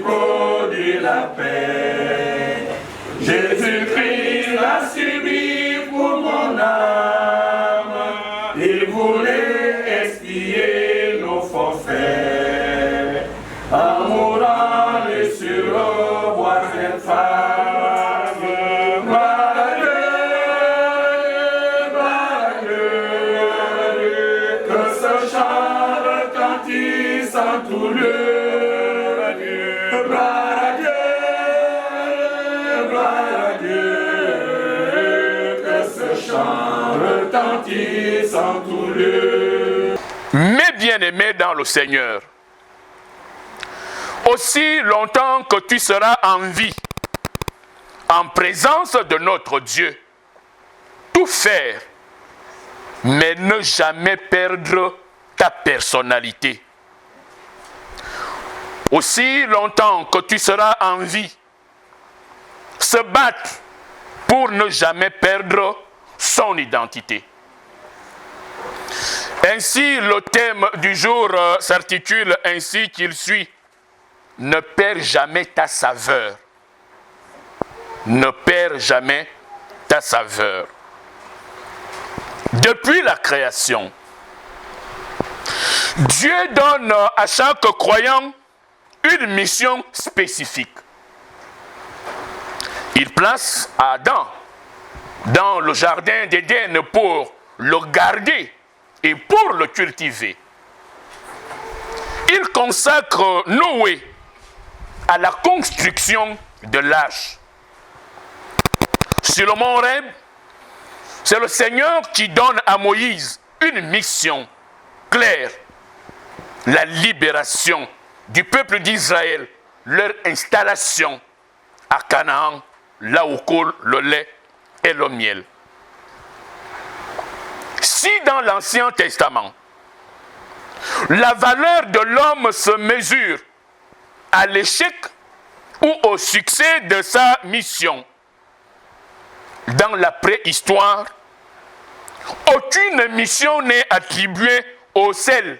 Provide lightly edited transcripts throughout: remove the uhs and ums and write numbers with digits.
produit la paix. Jésus-Christ l'a subi pour mon âme. Il voulait expier nos forfaits. En mourant sur le bois infâme. Gloire à Dieu, que ce chant retentisse en tout lieu. Gloire à Dieu, que ce chant retentisse en tout lieu. Mes bien-aimés dans le Seigneur, aussi longtemps que tu seras en vie, en présence de notre Dieu, tout faire, mais ne jamais perdre ta personnalité. Aussi longtemps que tu seras en vie, se battre pour ne jamais perdre son identité. Ainsi, le thème du jour s'articule ainsi qu'il suit. Ne perds jamais ta saveur. Ne perds jamais ta saveur. Depuis la création, Dieu donne à chaque croyant une mission spécifique. Il place Adam dans le jardin d'Éden pour le garder et pour le cultiver. Il consacre Noé à la construction de l'arche. Sur le mont Horeb, c'est le Seigneur qui donne à Moïse une mission claire, la libération du peuple d'Israël, leur installation à Canaan, là où coule le lait et le miel. Si dans l'Ancien Testament, la valeur de l'homme se mesure à l'échec ou au succès de sa mission, dans la préhistoire, aucune mission n'est attribuée au sel.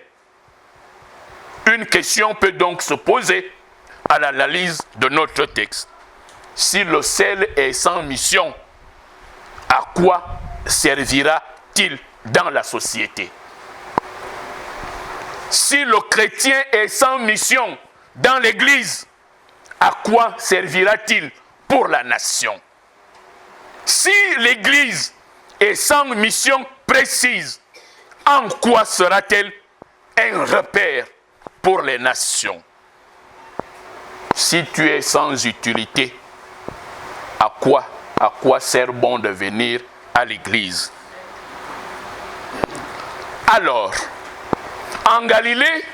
Une question peut donc se poser à l'analyse de notre texte. Si le sel est sans mission, à quoi servira-t-il dans la société? Si le chrétien est sans mission dans l'Église, à quoi servira-t-il pour la nation? Si l'Église est sans mission précise, en quoi sera-t-elle un repère pour les nations? Si tu es sans utilité, à quoi sert bon de venir à l'Église? Alors, en Galilée,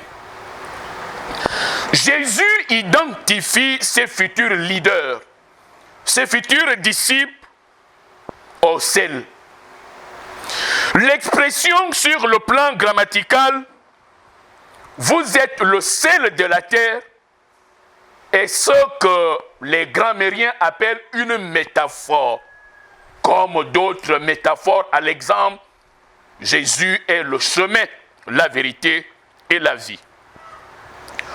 Jésus identifie ses futurs leaders, ses futurs disciples au sel. L'expression sur le plan grammatical « vous êtes le sel de la terre » est ce que les grammairiens appellent une métaphore. Comme d'autres métaphores, à l'exemple, Jésus est le chemin, la vérité et la vie.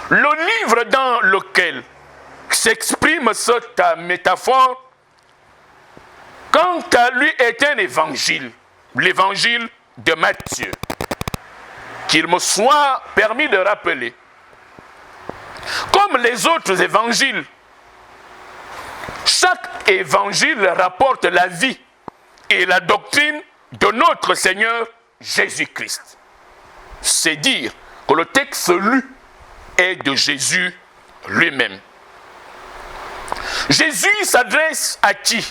Le livre dans lequel s'exprime cette métaphore, quant à lui, est un évangile, l'évangile de Matthieu, qu'il me soit permis de rappeler. Comme les autres évangiles, chaque évangile rapporte la vie et la doctrine de notre Seigneur Jésus-Christ. C'est dire que le texte lu est de Jésus lui-même. Jésus s'adresse à qui?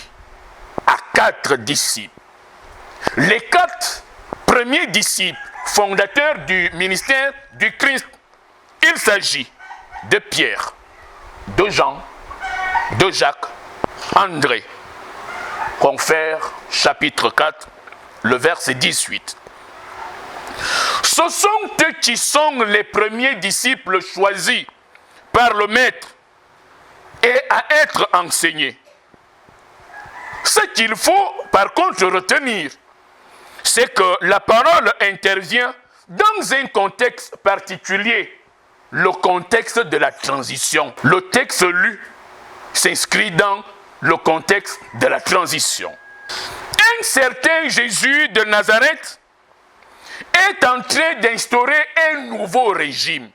À 4 disciples. Les 4 premiers disciples, fondateurs du ministère du Christ, il s'agit de Pierre, de Jean, de Jacques, André. Confère chapitre 4, le verset 18. Ce sont eux qui sont les premiers disciples choisis par le Maître et à être enseignés. Ce qu'il faut par contre retenir, c'est que la parole intervient dans un contexte particulier le contexte de la transition. Le texte lu s'inscrit dans le contexte de la transition. Un certain Jésus de Nazareth est en train d'instaurer un nouveau régime.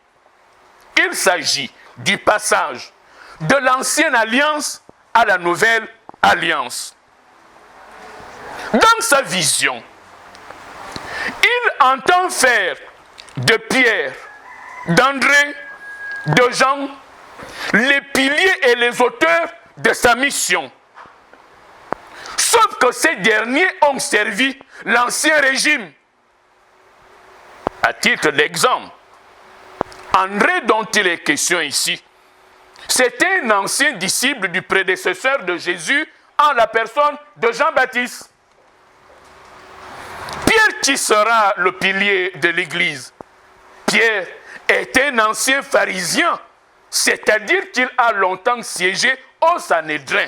Il s'agit du passage de l'ancienne alliance à la nouvelle alliance. Dans sa vision, il entend faire de Pierre, d'André, de Jean, les piliers et les auteurs de sa mission. Sauf que ces derniers ont servi l'ancien régime. À titre d'exemple, André dont il est question ici, c'était un ancien disciple du prédécesseur de Jésus en la personne de Jean-Baptiste. Pierre qui sera le pilier de l'Église. Pierre est un ancien pharisien, c'est-à-dire qu'il a longtemps siégé au Sanhédrin,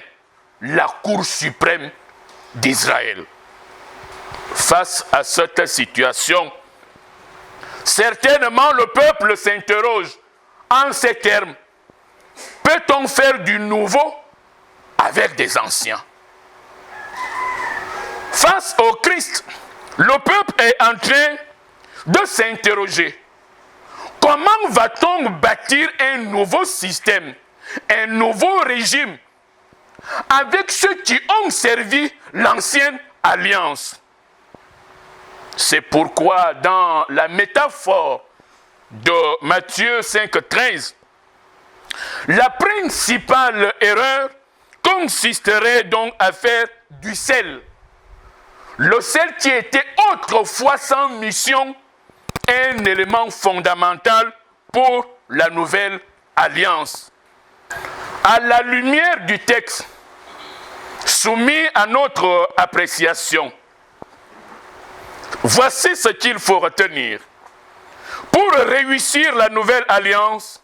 la cour suprême d'Israël. Face à cette situation, certainement le peuple s'interroge en ces termes. Peut-on faire du nouveau avec des anciens? Face au Christ, le peuple est en train de s'interroger. Comment va-t-on bâtir un nouveau système, un nouveau régime avec ceux qui ont servi l'ancienne alliance? C'est pourquoi dans la métaphore de Matthieu 5,13, la principale erreur consisterait donc à faire du sel. Le sel qui était autrefois sans mission, un élément fondamental pour la nouvelle alliance. À la lumière du texte soumis à notre appréciation, voici ce qu'il faut retenir. Pour réussir la nouvelle alliance,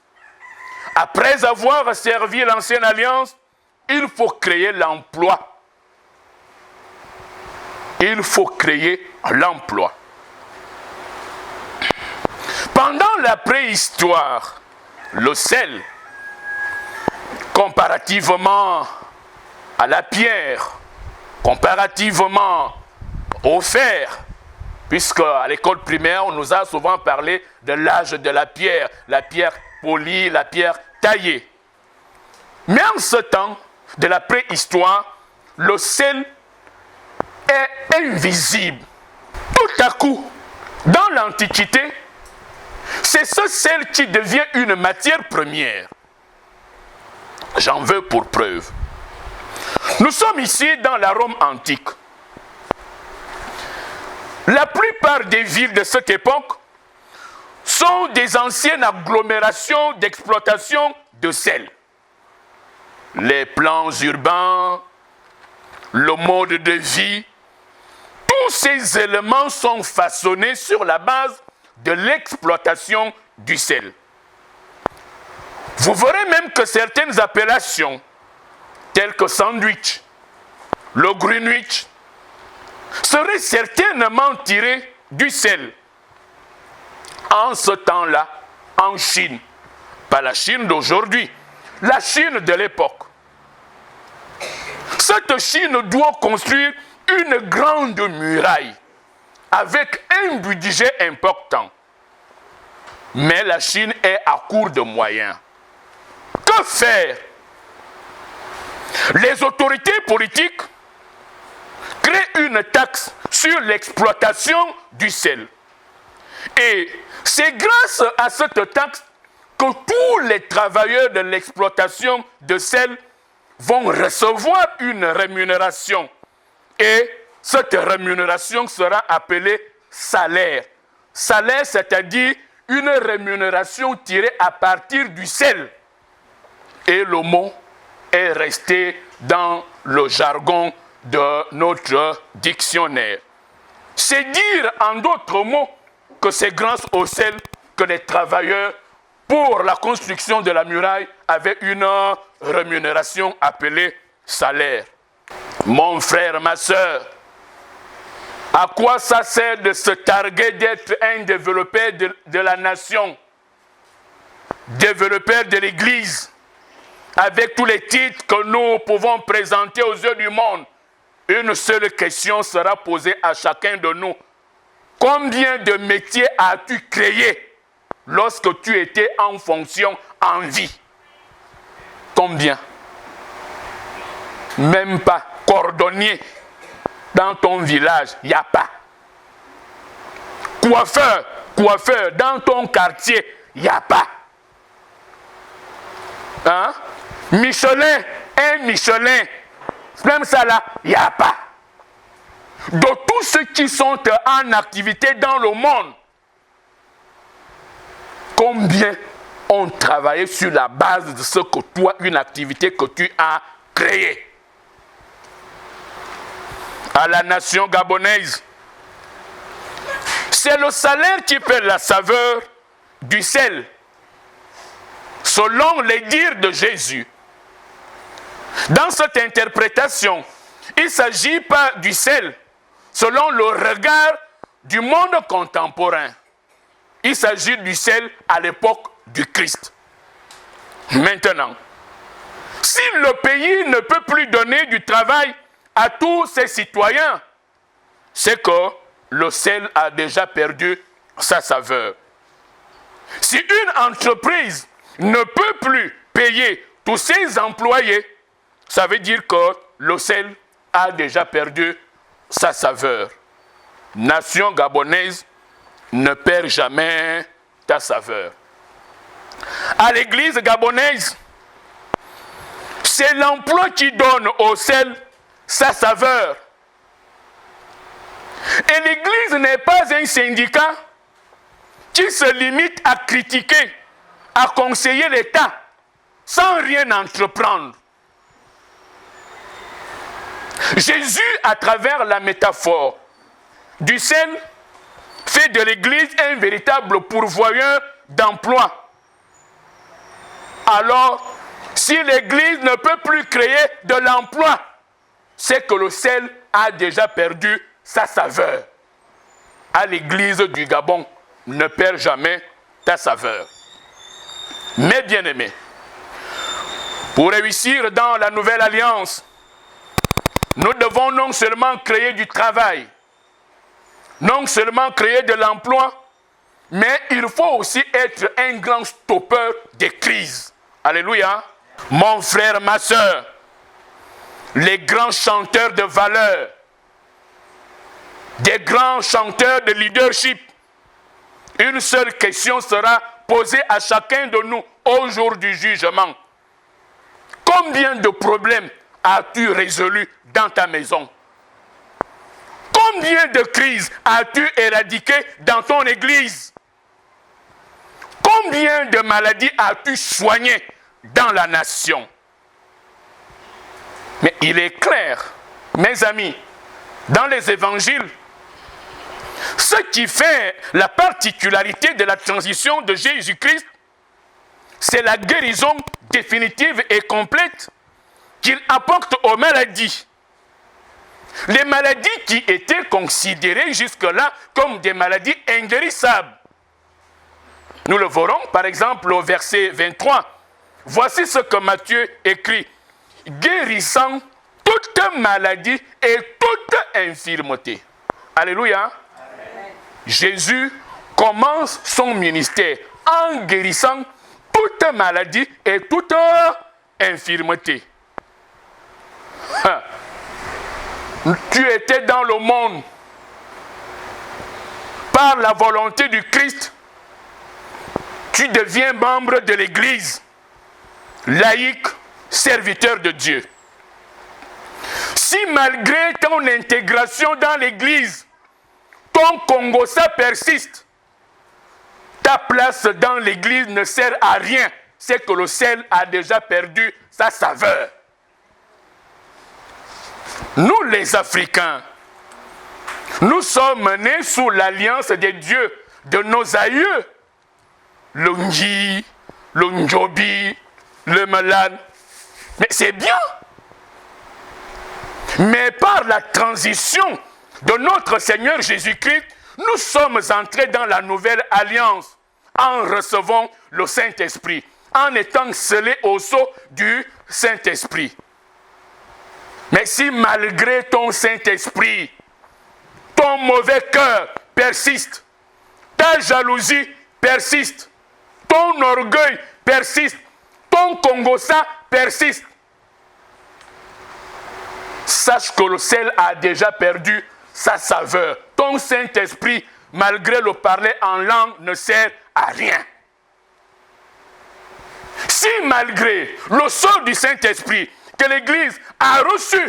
après avoir servi l'ancienne alliance, il faut créer l'emploi. Il faut créer l'emploi. Pendant la préhistoire, le sel, comparativement à la pierre, comparativement au fer, puisque à l'école primaire, on nous a souvent parlé de l'âge de la pierre polie, la pierre taillée. Mais en ce temps de la préhistoire, le sel est invisible. Tout à coup, dans l'Antiquité, c'est ce sel qui devient une matière première. J'en veux pour preuve. Nous sommes ici dans la Rome antique. La plupart des villes de cette époque sont des anciennes agglomérations d'exploitation de sel. Les plans urbains, le mode de vie, tous ces éléments sont façonnés sur la base de l'exploitation du sel. Vous verrez même que certaines appellations, telles que sandwich, le Greenwich, seraient certainement tirées du sel. En ce temps-là, en Chine, pas la Chine d'aujourd'hui, la Chine de l'époque. Cette Chine doit construire une grande muraille avec un budget important. Mais la Chine est à court de moyens. Que faire? Les autorités politiques créent une taxe sur l'exploitation du sel. Et c'est grâce à cette taxe que tous les travailleurs de l'exploitation de sel vont recevoir une rémunération. Et cette rémunération sera appelée salaire. Salaire, c'est-à-dire une rémunération tirée à partir du sel. Et le mot est resté dans le jargon de notre dictionnaire. C'est dire en d'autres mots que c'est grâce au sel que les travailleurs pour la construction de la muraille avaient une rémunération appelée salaire. Mon frère, ma soeur, à quoi ça sert de se targuer d'être un développé de la nation? développeur de l'Église, avec tous les titres que nous pouvons présenter aux yeux du monde, une seule question sera posée à chacun de nous. Combien de métiers as-tu créé lorsque tu étais en fonction, en vie? Combien? Même pas. Cordonnier dans ton village, il n'y a pas. Coiffeur dans ton quartier, il n'y a pas. Hein? Michelin, un Michelin, même ça là, il n'y a pas. De tous ceux qui sont en activité dans le monde, combien ont travaillé sur la base de ce que toi, une activité que tu as créée? À la nation gabonaise, c'est le salaire qui fait la saveur du sel, selon les dires de Jésus. Dans cette interprétation, il ne s'agit pas du sel selon le regard du monde contemporain. Il s'agit du sel à l'époque du Christ. Maintenant, si le pays ne peut plus donner du travail à tous ses citoyens, c'est que le sel a déjà perdu sa saveur. Si une entreprise ne peut plus payer tous ses employés, ça veut dire que le sel a déjà perdu sa saveur. Nation gabonaise, ne perd jamais ta saveur. À l'église gabonaise, c'est l'emploi qui donne au sel sa saveur. Et l'église n'est pas un syndicat qui se limite à critiquer, à conseiller l'État sans rien entreprendre. Jésus, à travers la métaphore du sel, fait de l'Église un véritable pourvoyeur d'emploi. Alors, si l'Église ne peut plus créer de l'emploi, c'est que le sel a déjà perdu sa saveur. À l'Église du Gabon, ne perds jamais ta saveur. Mes bien-aimés, pour réussir dans la nouvelle alliance, nous devons non seulement créer du travail, non seulement créer de l'emploi, mais il faut aussi être un grand stoppeur des crises. Alléluia. Mon frère, ma soeur, les grands chanteurs de valeur, des grands chanteurs de leadership, une seule question sera posée à chacun de nous au jour du jugement. Combien de problèmes as-tu résolus dans ta maison? Combien de crises as-tu éradiquées dans ton église? Combien de maladies as-tu soignées dans la nation? Mais il est clair, mes amis, dans les évangiles, ce qui fait la particularité de la transition de Jésus-Christ, c'est la guérison définitive et complète qu'il apporte aux maladies. Les maladies qui étaient considérées jusque-là comme des maladies inguérissables. Nous le verrons par exemple au verset 23. Voici ce que Matthieu écrit. Guérissant toute maladie et toute infirmité. Alléluia. Amen. Jésus commence son ministère en guérissant toute maladie et toute infirmité. Tu étais dans le monde par la volonté du Christ. Tu deviens membre de l'Église, laïque, serviteur de Dieu. Si malgré ton intégration dans l'Église, ton Congossa persiste, ta place dans l'Église ne sert à rien. C'est que le sel a déjà perdu sa saveur. Nous les Africains, nous sommes nés sous l'alliance des dieux de nos aïeux. Le Nji, le Njobi, le Malan. Mais c'est bien. Mais par la transition de notre Seigneur Jésus-Christ, nous sommes entrés dans la nouvelle alliance en recevant le Saint-Esprit, en étant scellés au sceau du Saint-Esprit. Mais si malgré ton Saint-Esprit, ton mauvais cœur persiste, ta jalousie persiste, ton orgueil persiste, ton congossa persiste, sache que le sel a déjà perdu sa saveur. Ton Saint-Esprit, malgré le parler en langue, ne sert à rien. Si malgré le sceau du Saint-Esprit que l'Église a reçu,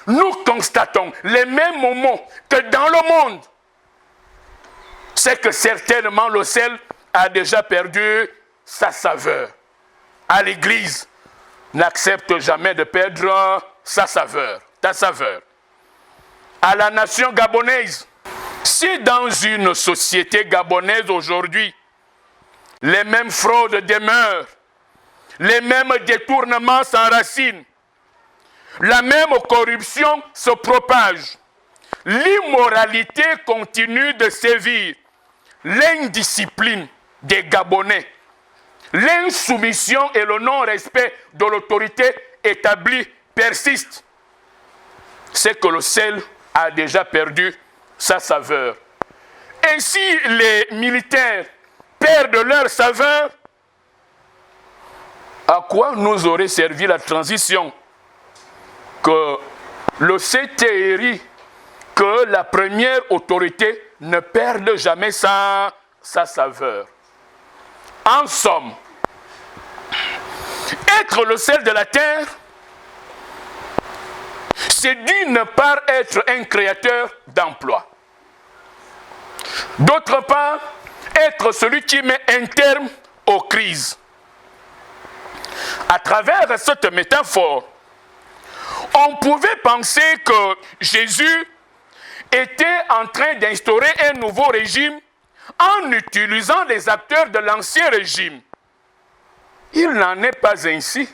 nous constatons les mêmes moments que dans le monde, c'est que certainement le sel a déjà perdu sa saveur. À l'Église, n'accepte jamais de perdre sa saveur, ta saveur. À la nation gabonaise, si dans une société gabonaise aujourd'hui, les mêmes fraudes demeurent, les mêmes détournements s'enracinent, la même corruption se propage, l'immoralité continue de sévir, l'indiscipline des Gabonais, l'insoumission et le non-respect de l'autorité établie persistent, c'est que le sel a déjà perdu sa saveur. Et si les militaires perdent leur saveur, à quoi nous aurait servi la transition? Que le CTRI, que la première autorité ne perde jamais sa saveur. En somme, être le sel de la terre, c'est d'une part être un créateur d'emplois. D'autre part, être celui qui met un terme aux crises. À travers cette métaphore, on pouvait penser que Jésus était en train d'instaurer un nouveau régime en utilisant les acteurs de l'ancien régime. Il n'en est pas ainsi.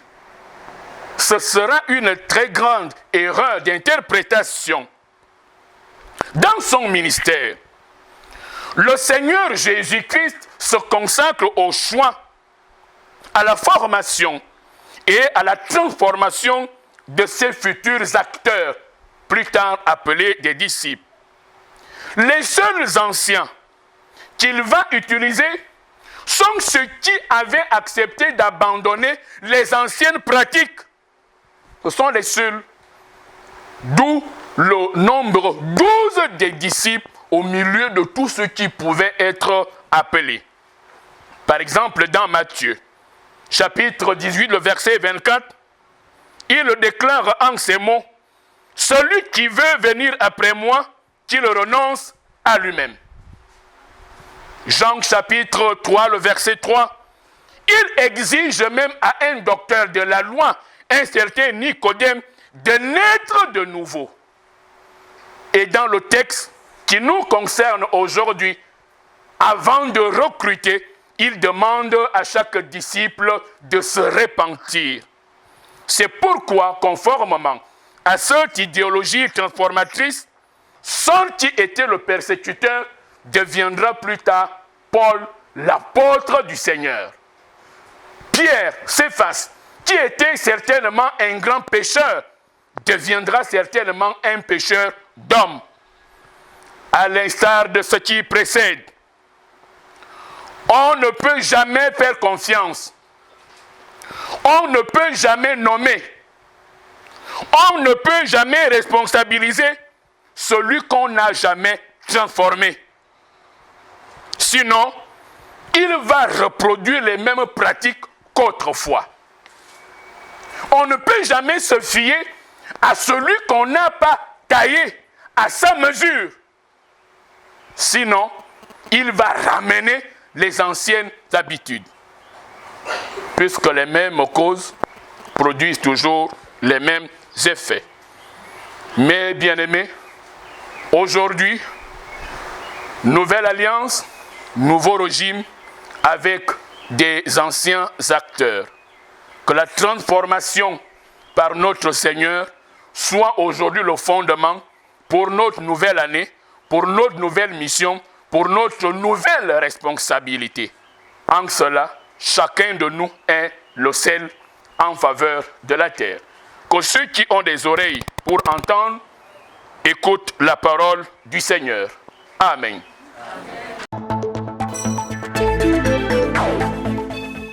Ce sera une très grande erreur d'interprétation. Dans son ministère, le Seigneur Jésus-Christ se consacre au choix, à la formation et à la transformation de ses futurs acteurs, plus tard appelés des disciples. Les seuls anciens qu'il va utiliser sont ceux qui avaient accepté d'abandonner les anciennes pratiques. Ce sont les seuls. D'où le nombre 12 des disciples au milieu de tous ceux qui pouvaient être appelés. Par exemple, dans Matthieu, chapitre 18, le verset 24, il déclare en ces mots, « Celui qui veut venir après moi, qu'il renonce à lui-même. » Jean chapitre 3, le verset 3, il exige même à un docteur de la loi, un certain Nicodème, de naître de nouveau. Et dans le texte qui nous concerne aujourd'hui, avant de recruter, il demande à chaque disciple de se repentir. C'est pourquoi, conformément à cette idéologie transformatrice, celui qui était le persécuteur deviendra plus tard Paul, l'apôtre du Seigneur. Pierre, Céphas, qui était certainement un grand pécheur, deviendra certainement un pécheur d'hommes. À l'instar de ce qui précède, on ne peut jamais faire confiance. On ne peut jamais nommer. On ne peut jamais responsabiliser celui qu'on n'a jamais transformé. Sinon, il va reproduire les mêmes pratiques qu'autrefois. On ne peut jamais se fier à celui qu'on n'a pas taillé à sa mesure. Sinon, il va ramener les anciennes habitudes. Puisque les mêmes causes produisent toujours les mêmes effets. Mais bien aimés, aujourd'hui, nouvelle alliance, nouveau régime avec des anciens acteurs. Que la transformation par notre Seigneur soit aujourd'hui le fondement pour notre nouvelle année, pour notre nouvelle mission, pour notre nouvelle responsabilité. En cela, chacun de nous est le sel en faveur de la terre. Que ceux qui ont des oreilles pour entendre écoutent la parole du Seigneur. Amen.